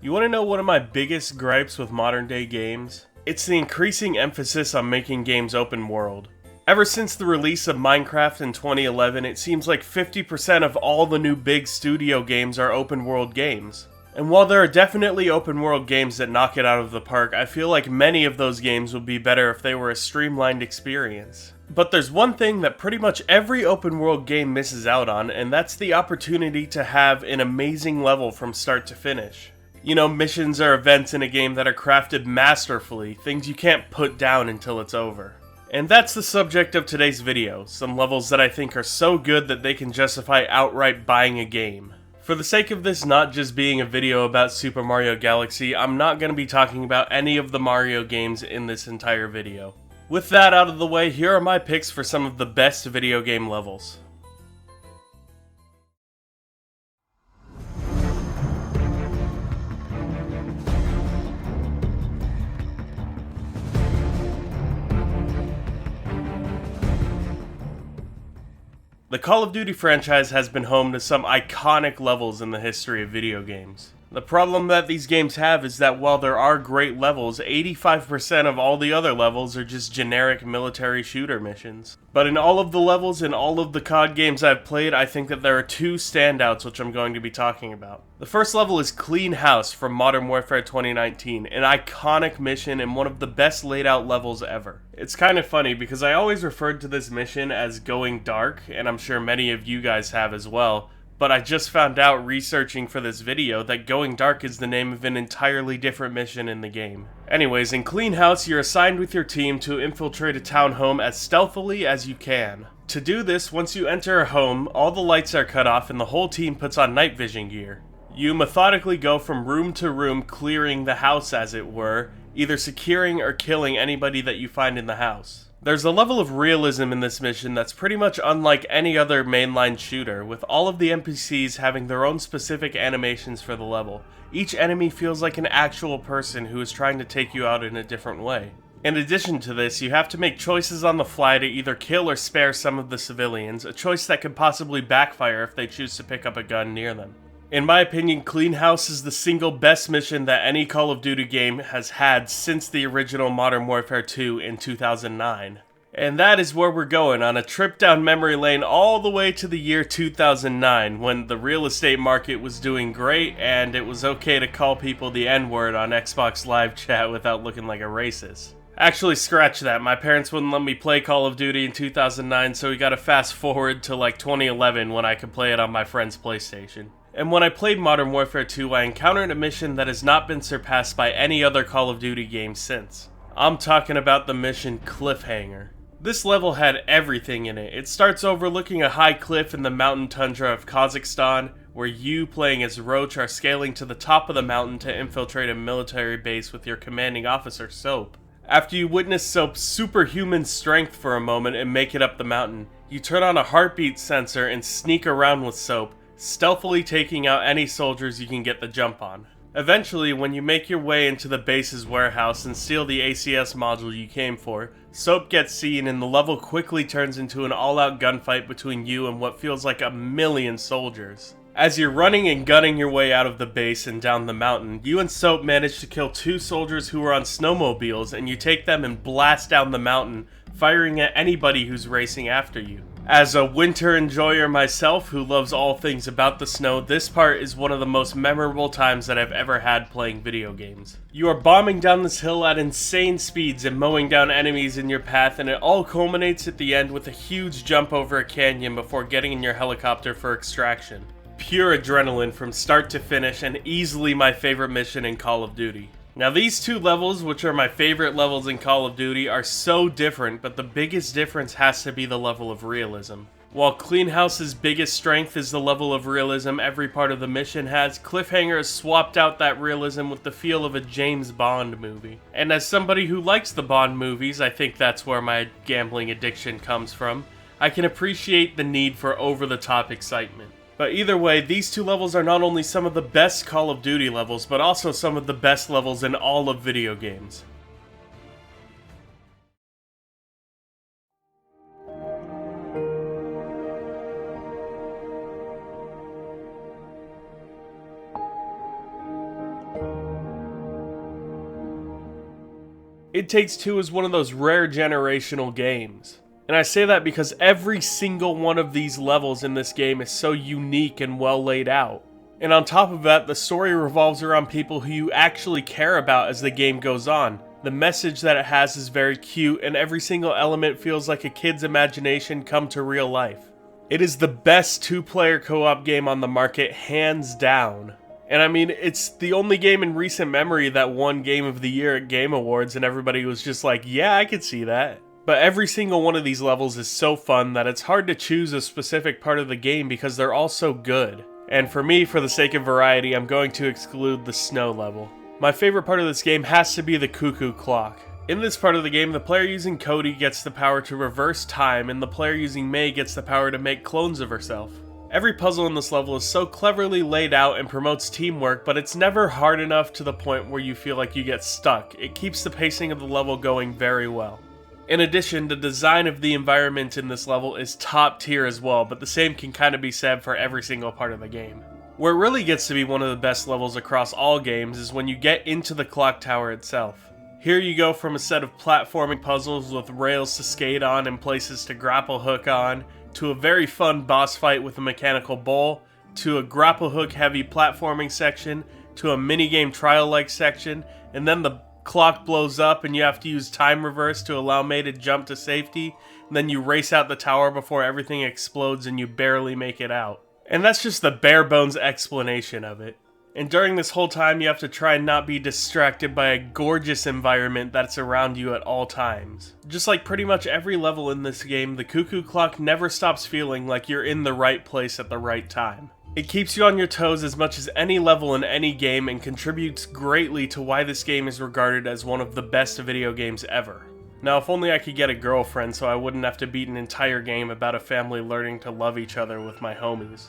You want to know one of my biggest gripes with modern day games? It's the increasing emphasis on making games open world. Ever since the release of Minecraft in 2011, it seems like 50% of all the new big studio games are open world games. And while there are definitely open world games that knock it out of the park, I feel like many of those games would be better if they were a streamlined experience. But there's one thing that pretty much every open world game misses out on, and that's the opportunity to have an amazing level from start to finish. You know, missions or events in a game that are crafted masterfully, things you can't put down until it's over. And that's the subject of today's video, some levels that I think are so good that they can justify outright buying a game. For the sake of this not just being a video about Super Mario Galaxy, I'm not going to be talking about any of the Mario games in this entire video. With that out of the way, here are my picks for some of the best video game levels. The Call of Duty franchise has been home to some iconic levels in the history of video games. The problem that these games have is that while there are great levels, 85% of all the other levels are just generic military shooter missions. But in all of the levels in all of the COD games I've played, I think that there are two standouts which I'm going to be talking about. The first level is Clean House from Modern Warfare 2019, an iconic mission and one of the best laid out levels ever. It's kind of funny because I always referred to this mission as Going Dark, and I'm sure many of you guys have as well. But I just found out researching for this video that Going Dark is the name of an entirely different mission in the game. Anyways, in Clean House, you're assigned with your team to infiltrate a town home as stealthily as you can. To do this, once you enter a home, all the lights are cut off and the whole team puts on night vision gear. You methodically go from room to room, clearing the house as it were, either securing or killing anybody that you find in the house. There's a level of realism in this mission that's pretty much unlike any other mainline shooter, with all of the NPCs having their own specific animations for the level. Each enemy feels like an actual person who is trying to take you out in a different way. In addition to this, you have to make choices on the fly to either kill or spare some of the civilians, a choice that could possibly backfire if they choose to pick up a gun near them. In my opinion, Clean House is the single best mission that any Call of Duty game has had since the original Modern Warfare 2 in 2009. And that is where we're going, on a trip down memory lane all the way to the year 2009, when the real estate market was doing great and it was okay to call people the N-word on Xbox Live Chat without looking like a racist. Actually, scratch that. My parents wouldn't let me play Call of Duty in 2009, so we gotta fast forward to like 2011 when I could play it on my friend's PlayStation. And when I played Modern Warfare 2, I encountered a mission that has not been surpassed by any other Call of Duty game since. I'm talking about the mission Cliffhanger. This level had everything in it. It starts overlooking a high cliff in the mountain tundra of Kazakhstan, where you, playing as Roach, are scaling to the top of the mountain to infiltrate a military base with your commanding officer, Soap. After you witness Soap's superhuman strength for a moment and make it up the mountain, you turn on a heartbeat sensor and sneak around with Soap, stealthily taking out any soldiers you can get the jump on. Eventually, when you make your way into the base's warehouse and steal the ACS module you came for, Soap gets seen and the level quickly turns into an all-out gunfight between you and what feels like a million soldiers. As you're running and gunning your way out of the base and down the mountain, you and Soap manage to kill two soldiers who are on snowmobiles, and you take them and blast down the mountain, firing at anybody who's racing after you. As a winter enjoyer myself who loves all things about the snow, this part is one of the most memorable times that I've ever had playing video games. You are bombing down this hill at insane speeds and mowing down enemies in your path, and it all culminates at the end with a huge jump over a canyon before getting in your helicopter for extraction. Pure adrenaline from start to finish, and easily my favorite mission in Call of Duty. Now these two levels, which are my favorite levels in Call of Duty, are so different, but the biggest difference has to be the level of realism. While Clean House's biggest strength is the level of realism every part of the mission has, Cliffhanger has swapped out that realism with the feel of a James Bond movie. And as somebody who likes the Bond movies, I think that's where my gambling addiction comes from, I can appreciate the need for over-the-top excitement. But either way, these two levels are not only some of the best Call of Duty levels, but also some of the best levels in all of video games. It Takes Two is one of those rare generational games. And I say that because every single one of these levels in this game is so unique and well laid out. And on top of that, the story revolves around people who you actually care about as the game goes on. The message that it has is very cute, and every single element feels like a kid's imagination come to real life. It is the best two-player co-op game on the market, hands down. And I mean, it's the only game in recent memory that won Game of the Year at Game Awards, and everybody was just like, yeah, I could see that. But every single one of these levels is so fun that it's hard to choose a specific part of the game because they're all so good. And for me, for the sake of variety, I'm going to exclude the snow level. My favorite part of this game has to be the cuckoo clock. In this part of the game, the player using Cody gets the power to reverse time, and the player using May gets the power to make clones of herself. Every puzzle in this level is so cleverly laid out and promotes teamwork, but it's never hard enough to the point where you feel like you get stuck. It keeps the pacing of the level going very well. In addition, the design of the environment in this level is top tier as well, but the same can kind of be said for every single part of the game. Where it really gets to be one of the best levels across all games is when you get into the clock tower itself. Here you go from a set of platforming puzzles with rails to skate on and places to grapple hook on, to a very fun boss fight with a mechanical bowl, to a grapple hook heavy platforming section, to a minigame trial-like section, and then the clock blows up and you have to use time reverse to allow May to jump to safety, and then you race out the tower before everything explodes and you barely make it out. And that's just the bare bones explanation of it. And during this whole time you have to try and not be distracted by a gorgeous environment that's around you at all times. Just like pretty much every level in this game, the cuckoo clock never stops feeling like you're in the right place at the right time. It keeps you on your toes as much as any level in any game and contributes greatly to why this game is regarded as one of the best video games ever. Now, if only I could get a girlfriend so I wouldn't have to beat an entire game about a family learning to love each other with my homies.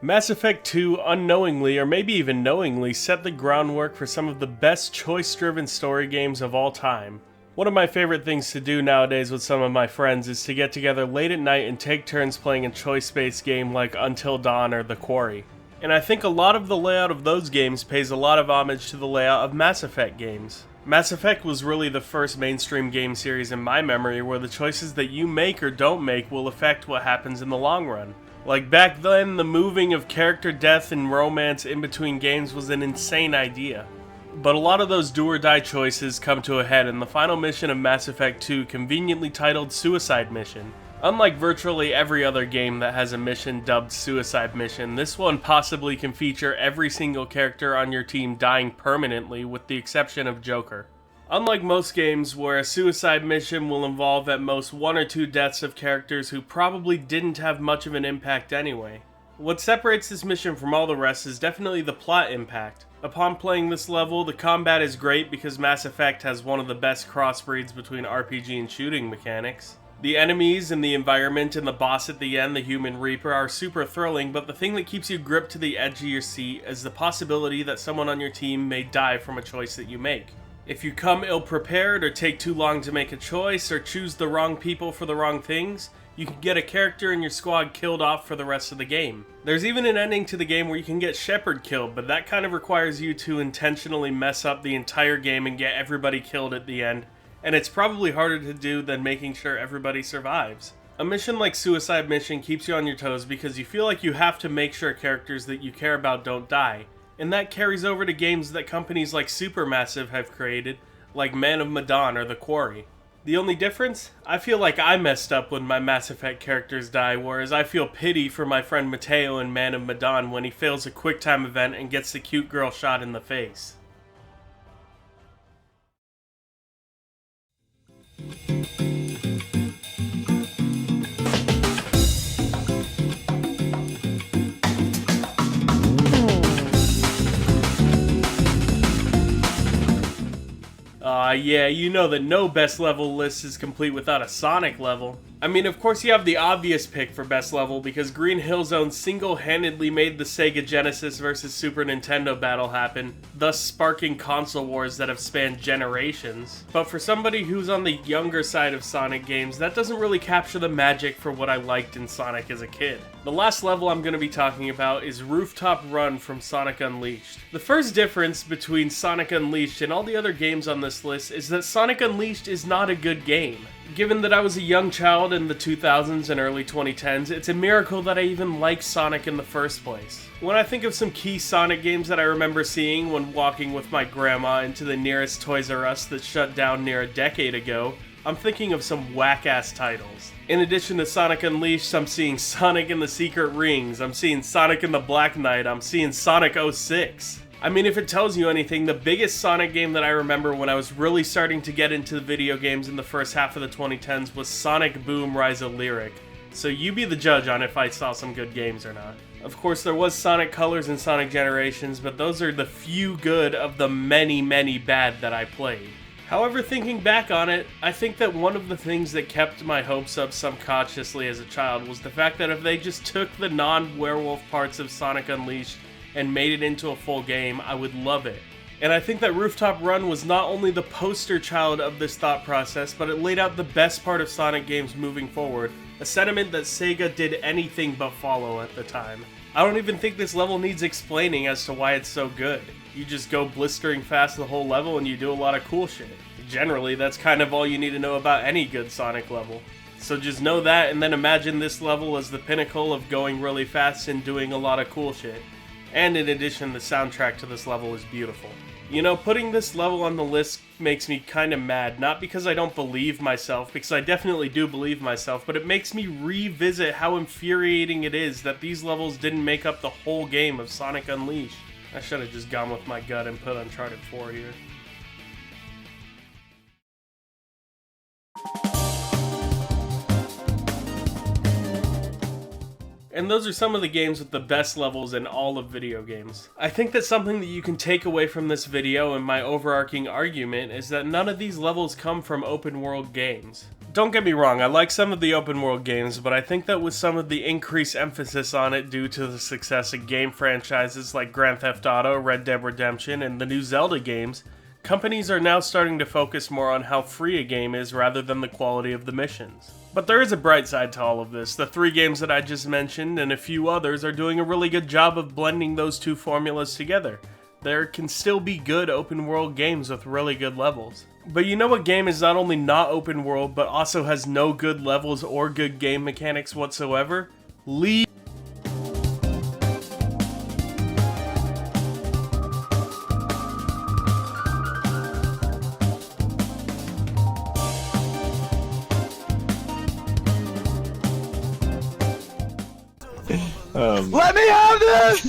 Mass Effect 2 unknowingly, or maybe even knowingly, set the groundwork for some of the best choice-driven story games of all time. One of my favorite things to do nowadays with some of my friends is to get together late at night and take turns playing a choice-based game like Until Dawn or The Quarry. And I think a lot of the layout of those games pays a lot of homage to the layout of Mass Effect games. Mass Effect was really the first mainstream game series in my memory where the choices that you make or don't make will affect what happens in the long run. Like back then, the moving of character death and romance in between games was an insane idea. But a lot of those do-or-die choices come to a head in the final mission of Mass Effect 2, conveniently titled Suicide Mission. Unlike virtually every other game that has a mission dubbed Suicide Mission, this one possibly can feature every single character on your team dying permanently with the exception of Joker. Unlike most games where a suicide mission will involve at most 1 or 2 deaths of characters who probably didn't have much of an impact anyway. What separates this mission from all the rest is definitely the plot impact. Upon playing this level, the combat is great because Mass Effect has one of the best crossbreeds between RPG and shooting mechanics. The enemies and the environment and the boss at the end, the Human Reaper, are super thrilling, but the thing that keeps you gripped to the edge of your seat is the possibility that someone on your team may die from a choice that you make. If you come ill-prepared or take too long to make a choice or choose the wrong people for the wrong things, you can get a character in your squad killed off for the rest of the game. There's even an ending to the game where you can get Shepard killed, but that kind of requires you to intentionally mess up the entire game and get everybody killed at the end, and it's probably harder to do than making sure everybody survives. A mission like Suicide Mission keeps you on your toes because you feel like you have to make sure characters that you care about don't die. And that carries over to games that companies like Supermassive have created, like Man of Medan or The Quarry. The only difference? I feel like I messed up when my Mass Effect characters die, whereas I feel pity for my friend Mateo in Man of Medan when he fails a QuickTime event and gets the cute girl shot in the face. Yeah, you know that no best level list is complete without a Sonic level. I mean, of course you have the obvious pick for best level because Green Hill Zone single-handedly made the Sega Genesis versus Super Nintendo battle happen, thus sparking console wars that have spanned generations. But for somebody who's on the younger side of Sonic games, that doesn't really capture the magic for what I liked in Sonic as a kid. The last level I'm going to be talking about is Rooftop Run from Sonic Unleashed. The first difference between Sonic Unleashed and all the other games on this list is that Sonic Unleashed is not a good game. Given that I was a young child in the 2000s and early 2010s, it's a miracle that I even liked Sonic in the first place. When I think of some key Sonic games that I remember seeing when walking with my grandma into the nearest Toys R Us that shut down near a decade ago, I'm thinking of some whack-ass titles. In addition to Sonic Unleashed, I'm seeing Sonic and the Secret Rings, I'm seeing Sonic and the Black Knight, I'm seeing Sonic 06. I mean, if it tells you anything, the biggest Sonic game that I remember when I was really starting to get into the video games in the first half of the 2010s was Sonic Boom Rise of Lyric. So you be the judge on if I saw some good games or not. Of course, there was Sonic Colors and Sonic Generations, but those are the few good of the many, many bad that I played. However, thinking back on it, I think that one of the things that kept my hopes up subconsciously as a child was the fact that if they just took the non-werewolf parts of Sonic Unleashed and made it into a full game, I would love it. And I think that Rooftop Run was not only the poster child of this thought process, but it laid out the best part of Sonic games moving forward, a sentiment that Sega did anything but follow at the time. I don't even think this level needs explaining as to why it's so good. You just go blistering fast the whole level and you do a lot of cool shit. Generally, that's kind of all you need to know about any good Sonic level. So just know that and then imagine this level as the pinnacle of going really fast and doing a lot of cool shit. And in addition, the soundtrack to this level is beautiful. You know, putting this level on the list makes me kind of mad, not because I don't believe myself, because I definitely do believe myself, but it makes me revisit how infuriating it is that these levels didn't make up the whole game of Sonic Unleashed. I should have just gone with my gut and put Uncharted 4 here. And those are some of the games with the best levels in all of video games. I think that something that you can take away from this video and my overarching argument is that none of these levels come from open world games. Don't get me wrong, I like some of the open world games, but I think that with some of the increased emphasis on it due to the success of game franchises like Grand Theft Auto, Red Dead Redemption, and the new Zelda games, companies are now starting to focus more on how free a game is rather than the quality of the missions. But there is a bright side to all of this. The 3 games that I just mentioned and a few others are doing a really good job of blending those two formulas together. There can still be good open world games with really good levels. But you know what game is not only not open world but also has no good levels or good game mechanics whatsoever? League. Let me have this!